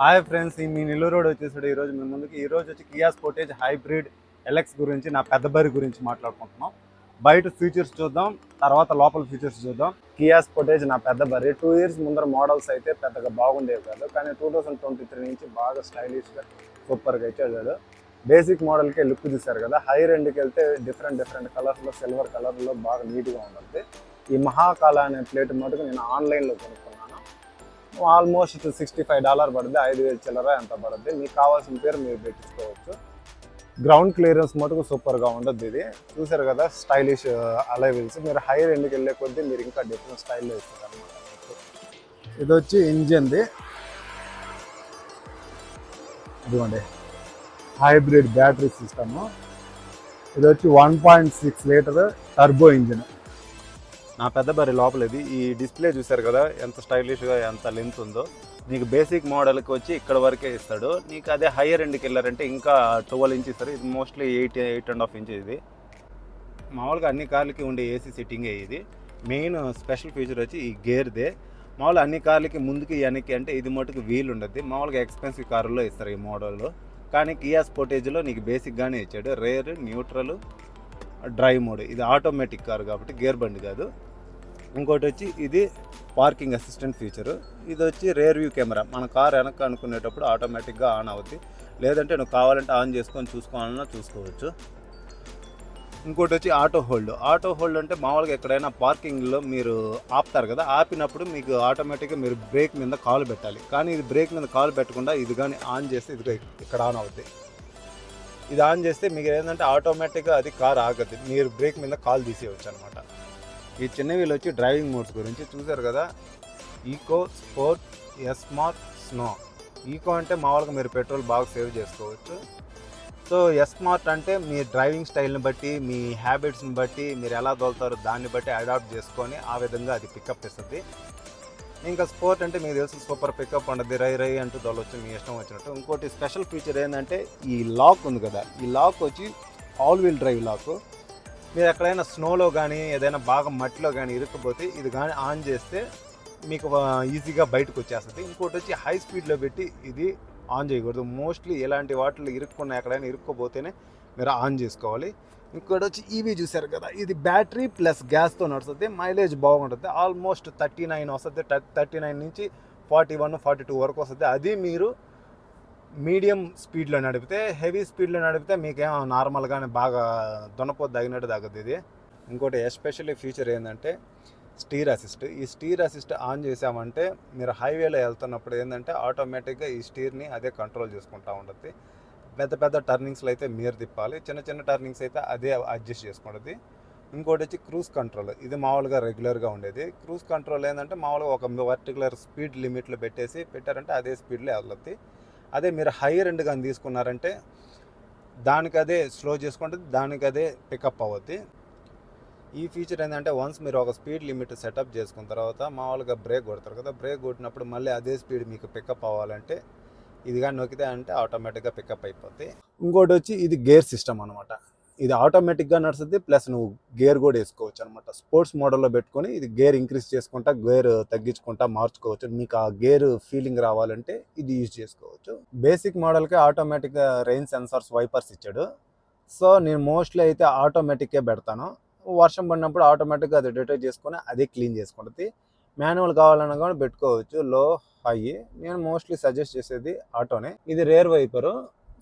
Hi friends, మీ Nellore road వచ్చేసాడు. ఈరోజు మీ ముందుకి వచ్చి కియా స్పోర్టేజ్ హైబ్రిడ్ ఎల్ఎక్స్ గురించి, నా పెద్ద బరి గురించి మాట్లాడుకుంటున్నాం. బయట ఫీచర్స్ చూద్దాం, తర్వాత లోపల ఫీచర్స్ చూద్దాం. కియా స్పోర్టేజ్ నా పెద్ద బరి 2 ఇయర్స్ ముందర మోడల్స్ అయితే పెద్దగా బాగుండేవి కాదు, కానీ 2023 నుంచి బాగా స్టైలిష్గా సూపర్గా ఇచ్చాడు. బేసిక్ మోడల్కే లుక్ తీశారు కదా. హై రెండ్కి వెళ్తే డిఫరెంట్ కలర్స్లో, సిల్వర్ కలర్లో బాగా నీట్గా ఉంటుంది. ఈ మహాకాల అనే ప్లేట్ మటుకు నేను ఆన్లైన్లో కొనుక్కున్నాను. ఆల్మోస్ట్ $65 పడుతుంది, 5,000 చిల్లర ఎంత పడుతుంది. మీకు కావాల్సిన పేరు మీరు పెట్టించుకోవచ్చు. గ్రౌండ్ క్లియరెన్స్ మటుకు సూపర్గా ఉండద్దు. ఇది చూసారు కదా, స్టైలిష్ అలై వీల్స్. మీరు హై రెండ్కి వెళ్ళే కొద్దీ మీరు ఇంకా డిఫరెంట్ స్టైల్లో ఇస్తారు అనమాట. ఇది వచ్చి ఇంజిన్ది, ఇదిగోండి హైబ్రిడ్ బ్యాటరీ సిస్టము. ఇది వచ్చి 1.6 లీటర్ టర్బో ఇంజిన్. నా పెద్ద బరి లోపల ఇది. ఈ డిస్ప్లే చూసారు కదా ఎంత స్టైలిష్గా, ఎంత లెంత్ ఉందో. నీకు బేసిక్ మోడల్కి వచ్చి ఇక్కడ వరకే ఇస్తాడు. నీకు అదే హైయర్ ఎండ్కి వెళ్ళారంటే ఇంకా 12 ఇంచ్ ఇస్తారు. ఇది మోస్ట్లీ 8.5 ఇంచ్. ఇది మామూలుగా అన్ని కార్లకి ఉండే ఏసీ సెట్టింగే. ఇది మెయిన్ స్పెషల్ ఫీచర్ వచ్చి ఈ గేర్దే. మామూలుగా అన్ని కార్లకి ముందుకి వెనక్కి అంటే ఇది మటుకు వీల్ ఉండద్ది. మామూలుగా ఎక్స్పెన్సివ్ కారుల్లో ఇస్తారు ఈ మోడల్లో, కానీ కియా స్పోర్టేజ్లో నీకు బేసిక్గానే ఇచ్చాడు. Rare, neutral, drive mode. ఇది ఆటోమేటిక్ కారు కాబట్టి గేర్ బండి కాదు. ఇంకోటి వచ్చి ఇది పార్కింగ్ అసిస్టెంట్ ఫీచరు. ఇది వచ్చి రేర్ వ్యూ కెమెరా. మన కార్ వెనక్కి అనుకునేటప్పుడు ఆటోమేటిక్గా ఆన్ అవుద్ది, లేదంటే నువ్వు కావాలంటే ఆన్ చేసుకొని చూసుకోవాలన్నా చూసుకోవచ్చు. ఇంకోటి వచ్చి ఆటో హోల్డ్. ఆటో హోల్డ్ అంటే మామూలుగా ఎక్కడైనా పార్కింగ్లో మీరు ఆపుతారు కదా, ఆపినప్పుడు మీకు ఆటోమేటిక్గా మీరు బ్రేక్ మీద కాలు పెట్టాలి. కానీ ఇది బ్రేక్ మీద కాలు పెట్టకుండా ఇది కానీ ఆన్ చేస్తే ఇది ఇక్కడ ఆన్ అవుద్ది. ఇది ఆన్ చేస్తే మీకు ఏంటంటే ఆటోమేటిక్గా అది కార్ ఆగద్ది, మీరు బ్రేక్ మీద కాలు తీసేయవచ్చు అనమాట. ఈ చిన్న వీళ్ళు వచ్చి డ్రైవింగ్ మోడ్స్ గురించి చూసారు కదా. Eco, sport, smart, snow. Eco అంటే మామూలుగా మీరు పెట్రోల్ బాగా సేవ్ చేసుకోవచ్చు. సో ఎస్మార్ట్ అంటే మీ డ్రైవింగ్ స్టైల్ని బట్టి, మీ హ్యాబిట్స్ని బట్టి, మీరు ఎలా తోలుతారో దాన్ని బట్టి అడాప్ట్ చేసుకొని ఆ విధంగా అది పికప్ ఇస్తుంది. ఇంకా స్పోర్ట్ అంటే మీకు తెలుసు, సూపర్ పికప్ ఉండదు, రై అంటూ తోలవచ్చు మీ ఇష్టం వచ్చినట్టు. ఇంకోటి స్పెషల్ ఫీచర్ ఏంటంటే ఈ లాక్ ఉంది కదా, ఈ లాక్ వచ్చి ఆల్ వీల్ డ్రైవ్ లాక్. మీరు ఎక్కడైనా స్నోలో కానీ ఏదైనా బాగా మట్టిలో కానీ ఇరుక్కుపోతే ఇది కానీ ఆన్ చేస్తే మీకు ఈజీగా బయటకు వచ్చేస్తుంది. ఇంకోటి వచ్చి హై స్పీడ్లో పెట్టి ఇది ఆన్ చేయకూడదు. మోస్ట్లీ ఇలాంటి వాటిలో ఇరుక్కున్న ఎక్కడైనా ఇరుక్కుపోతేనే మీరు ఆన్ చేసుకోవాలి. ఇంకోటి వచ్చి ఈవీ చూసారు కదా, ఇది బ్యాటరీ ప్లస్ గ్యాస్తో నడుస్తుంది. మైలేజ్ బాగుంటుంది. ఆల్మోస్ట్ 39 వస్తుంది. 39 నుంచి 41, 42 వరకు వస్తుంది. అది మీరు మీడియం స్పీడ్లో నడిపితే. హెవీ స్పీడ్లో నడిపితే మీకేమో నార్మల్గానే బాగా దున్నపోతు తగినట్టు తగ్గదు ఇది. ఇంకోటి ఎస్పెషల్లీ ఫీచర్ ఏంటంటే స్టీర్ అసిస్ట్. ఈ స్టీర్ అసిస్ట్ ఆన్ చేసామంటే మీరు హైవేలో వెళ్తున్నప్పుడు ఏంటంటే ఆటోమేటిక్గా ఈ స్టీర్ని అదే కంట్రోల్ చేసుకుంటూ ఉంటుంది. పెద్ద టర్నింగ్స్లో అయితే మీరు తిప్పాలి, చిన్న టర్నింగ్స్ అయితే అదే అడ్జస్ట్ చేసుకుంటుంది. ఇంకోటి వచ్చి క్రూజ్ కంట్రోల్. ఇది మామూలుగా రెగ్యులర్గా ఉండేది. క్రూజ్ కంట్రోల్ ఏంటంటే మామూలుగా ఒక పర్టికులర్ స్పీడ్ లిమిట్లో పెట్టారంటే అదే స్పీడ్లో వెళ్తుంది. అదే మీరు హైయర్ ఎండ్ కానీ తీసుకున్నారంటే దానికదే స్లో చేసుకుంటుంది, దానికదే పికప్ అవుద్ది. ఈ ఫీచర్ ఏంటంటే వన్స్ మీరు ఒక స్పీడ్ లిమిట్ సెటప్ చేసుకున్న తర్వాత మామూలుగా బ్రేక్ కొడతారు కదా, బ్రేక్ కొట్టినప్పుడు మళ్ళీ అదే స్పీడ్ మీకు పికప్ అవ్వాలంటే ఇది కానీ నొక్కితే అంటే ఆటోమేటిక్గా పికప్ అయిపోద్ది. ఇంకోటి వచ్చి ఇది గేర్ సిస్టమ్ అనమాట. ఇది ఆటోమేటిక్గా నడుస్తుంది, ప్లస్ నువ్వు గేర్ కూడా వేసుకోవచ్చు అనమాట. స్పోర్ట్స్ మోడల్లో పెట్టుకొని ఇది గేర్ ఇంక్రీజ్ చేసుకుంటా, గేర్ తగ్గించుకుంటా మార్చుకోవచ్చు. మీకు ఆ గేర్ ఫీలింగ్ రావాలంటే ఇది యూజ్ చేసుకోవచ్చు. బేసిక్ మోడల్కి ఆటోమేటిక్గా రెయిన్ సెన్సార్స్, వైపర్స్ ఇచ్చాడు. సో నేను మోస్ట్లీ అయితే ఆటోమేటిక్కే పెడతాను. వర్షం పడినప్పుడు ఆటోమేటిక్గా అది డిటెక్ట్ చేసుకొని అదే క్లీన్ చేసుకుంటుంది. మాన్యువల్ కావాలన్నా కూడా పెట్టుకోవచ్చు, లో హై. నేను మోస్ట్లీ సజెస్ట్ చేసేది ఆటోనే. ఇది రేర్ వైపరు,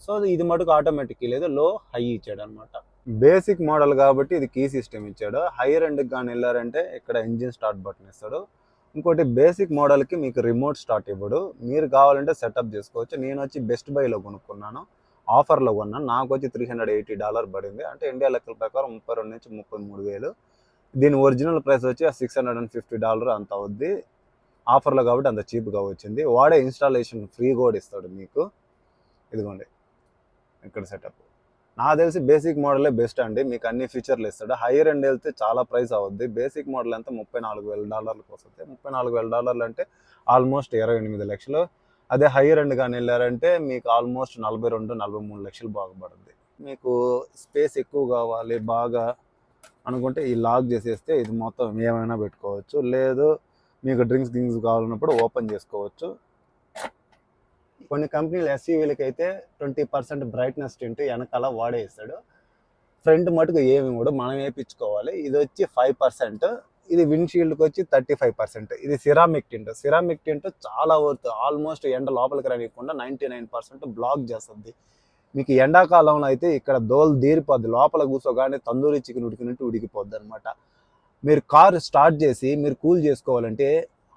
సో ఇది మటుకు ఆటోమేటిక్ లేదు, లో హై ఇచ్చాడు అనమాట. బేసిక్ మోడల్ కాబట్టి ఇది కీ సిస్టమ్ ఇచ్చాడు. హైయర్ ఎండ్కి కానీ వెళ్ళారంటే ఇక్కడ ఇంజిన్ స్టార్ట్ బటన్ ఇస్తాడు. ఇంకోటి బేసిక్ మోడల్కి మీకు రిమోట్ స్టార్ట్ ఇవ్వడు, మీరు కావాలంటే సెటప్ చేసుకోవచ్చు. నేను వచ్చి బెస్ట్ బైలో కొనుక్కున్నాను, ఆఫర్లో కొన్నాను. నాకు వచ్చి $380 పడింది. అంటే ఇండియా లెక్కల ప్రకారం 32 నుంచి 33,000. దీని ఒరిజినల్ ప్రైస్ వచ్చి $650 అంత అవుద్ది. ఆఫర్లో కాబట్టి అంత చీప్గా వచ్చింది. వాడే ఇన్స్టాలేషన్ ఫ్రీ కూడా ఇస్తాడు మీకు. ఇదిగోండి ఇక్కడ సెటప్. నాకు తెలిసి బేసిక్ మోడలే బెస్ట్ అండి, మీకు అన్ని ఫీచర్లు ఇస్తాడు. హైయర్ ఎండ్ వెళ్తే చాలా ప్రైస్ అవుద్ది. బేసిక్ మోడల్ అంతా $34,000 వస్తుంది. $34,000 అంటే ఆల్మోస్ట్ 28 లక్షలు. అదే హైయర్ ఎండ్ కానీ వెళ్ళారంటే మీకు ఆల్మోస్ట్ 42-43 లక్షలు బాగుపడుద్ది. మీకు స్పేస్ ఎక్కువ కావాలి బాగా అనుకుంటే ఈ లాక్ చేసేస్తే ఇది మొత్తం ఏమైనా పెట్టుకోవచ్చు. లేదు మీకు డ్రింక్స్ కావాలన్నప్పుడు ఓపెన్ చేసుకోవచ్చు. కొన్ని కంపెనీలు ఎస్యూవీలకి అయితే 20% బ్రైట్నెస్ టింట్ వెనకాల వాడే ఇస్తాడు. ఫ్రంట్ మటుకు ఏమి కూడా మనం వేయించుకోవాలి. ఇది వచ్చి 5%, ఇది విండ్షీల్డ్కి వచ్చి 35%. ఇది సిరామిక్ టింట్ చాలా వర్త్. ఆల్మోస్ట్ ఎండ లోపలికి రానియకుండా 99% బ్లాక్ చేస్తుంది. మీకు ఎండాకాలంలో అయితే ఇక్కడ దోలు తీరిపోద్ది, లోపల కూర్చోగానే తందూరి చికెన్ ఉడికినట్టు ఉడికిపోద్ది అనమాట. మీరు కారు స్టార్ట్ చేసి మీరు కూల్ చేసుకోవాలంటే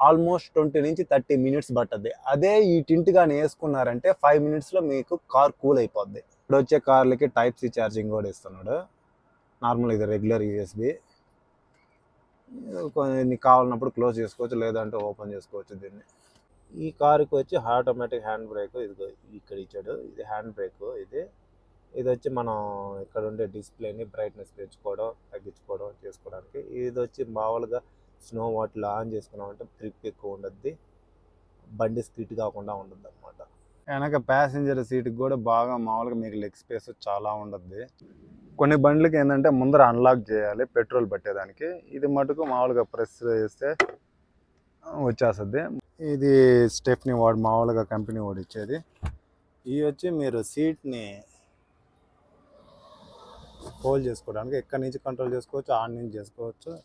ఆల్మోస్ట్ 20 నుంచి 30 మినిట్స్ పట్టద్ది. అదే ఈ టింట్ కానీ వేసుకున్నారంటే 5 మినిట్స్లో మీకు కార్ కూల్ అయిపోద్ది. ఇప్పుడు వచ్చే కార్లకి టైప్ సి ఛార్జింగ్ కూడా ఇస్తున్నాడు. నార్మల్ ఇది రెగ్యులర్ యూఎస్బి. కొన్ని కావాలన్నప్పుడు క్లోజ్ చేసుకోవచ్చు, లేదంటే ఓపెన్ చేసుకోవచ్చు దీన్ని. ఈ కారుకి వచ్చి ఆటోమేటిక్ హ్యాండ్ బ్రేక్ ఇది ఇక్కడ ఇచ్చాడు. ఇది హ్యాండ్ బ్రేక్. ఇది వచ్చి మనం ఇక్కడ ఉండే డిస్ప్లేని బ్రైట్నెస్ పెంచుకోవడం తగ్గించుకోవడం చేసుకోవడానికి. ఇది వచ్చి మామూలుగా స్నో వాటిలో ఆన్ చేసుకున్నామంటే ట్రిప్ ఎక్కువ ఉండద్ది, బండి స్కిట్ కాకుండా ఉండద్ది అనమాట. వెనక ప్యాసింజర్ సీట్కి కూడా బాగా మామూలుగా మీకు లెగ్ స్పేస్ చాలా ఉండద్ది. కొన్ని బండ్లకి ఏంటంటే ముందర అన్లాక్ చేయాలి పెట్రోల్ పట్టేదానికి. ఇది మటుకు మామూలుగా ప్రెస్ చేస్తే వచ్చేస్తుంది. ఇది స్టెప్ని వాడు మామూలుగా కంపెనీ వాడు ఇచ్చేది. ఇవి వచ్చి మీరు సీట్ని హోల్డ్ చేసుకోవడానికి ఎక్కడి నుంచి కంట్రోల్ చేసుకోవచ్చు, ఆన్ నుంచి చేసుకోవచ్చు.